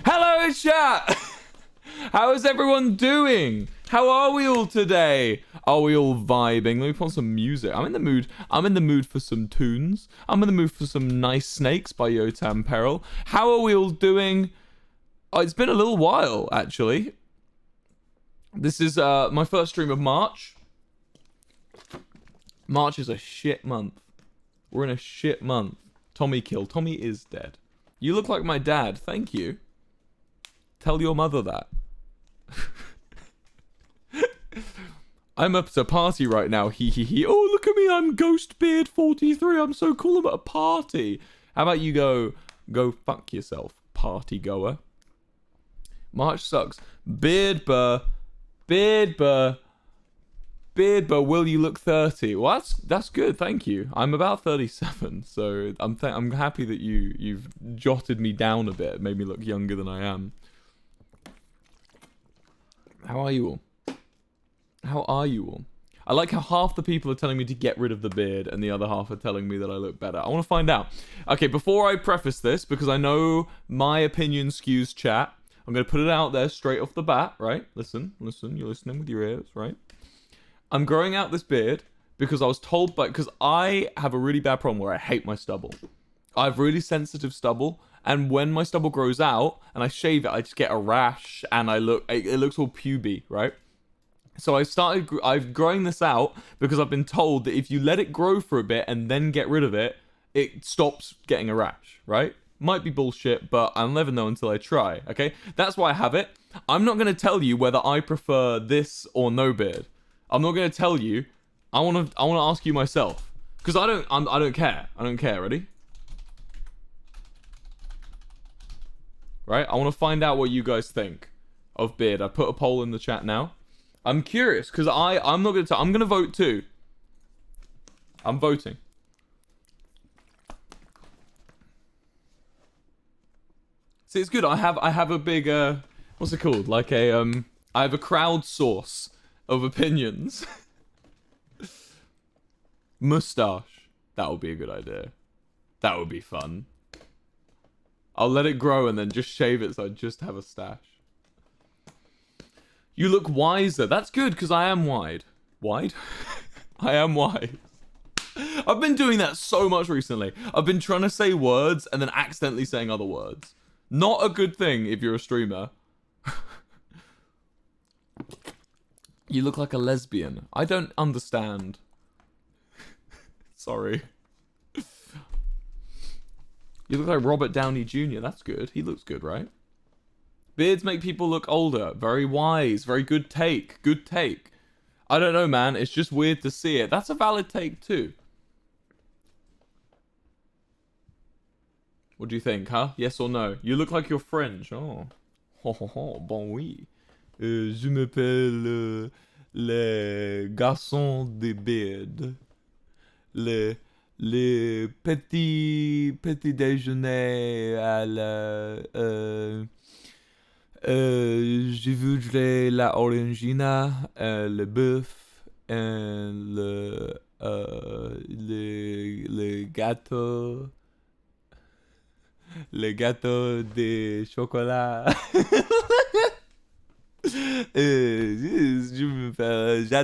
Hello, chat. How is everyone doing? How are we all today? Are we all vibing? Let me put on some music. I'm in the mood. I'm in the mood for some tunes. I'm in the mood for some Nice Snakes by Yotam Peril. How are we all doing? Oh, it's been a little while, actually. This is my first stream of March. March is a shit month. We're in a shit month. Tommy killed. Tommy is dead. You look like my dad. Thank you. Tell your mother that. I'm up at a party right now. Hee hee hee. Oh, look at me. I'm Ghostbeard43. I'm so cool. I'm at a party. How about you go fuck yourself, party goer. March sucks. Beardbur, will you look 30? Well, that's good, thank you. I'm about 37, so I'm happy that you've jotted me down a bit, made me look younger than I am. How are you all? How are you all? I like how half the people are telling me to get rid of the beard and the other half are telling me that I look better. I want to find out. Okay, before I preface this, because I know my opinion skews chat, I'm going to put it out there straight off the bat, right? Listen, you're listening with your ears, right? I'm growing out this beard because I was told because I have a really bad problem where I hate my stubble. I have really sensitive stubble, and when my stubble grows out and I shave it, I just get a rash and it looks all puby, right? So I'm growing this out because I've been told that if you let it grow for a bit and then get rid of it, it stops getting a rash, right? Might be bullshit, but I'll never know until I try, okay? That's why I have it. I'm not going to tell you whether I prefer this or no beard. I'm not going to tell you. I want to ask you myself. Because I don't care. I don't care, ready? Right? I want to find out what you guys think of beard. I put a poll in the chat now. I'm curious, because I'm not going to... I'm going to vote too. I'm voting. See, it's good. I have a big... what's it called? Like a... I have a crowd source of opinions. Mustache. That would be a good idea. That would be fun. I'll let it grow and then just shave it so I just have a stash. You look wiser. That's good, because I am wide. Wide? I am wise. I've been doing that so much recently. I've been trying to say words and then accidentally saying other words. Not a good thing if you're a streamer. You look like a lesbian. I don't understand. Sorry. You look like Robert Downey Jr. That's good. He looks good, right? Beards make people look older. Very wise. Very good take. Good take. I don't know, man. It's just weird to see it. That's a valid take, too. What do you think, huh? Yes or no? You look like you're French. Oh. Ho ho ho. Bon oui. Je m'appelle le garçon de beard. Le petit déjeuner à la... je voudrais la orangina, le bœuf, le gâteau... Le gâteau de chocolat. Je me fais...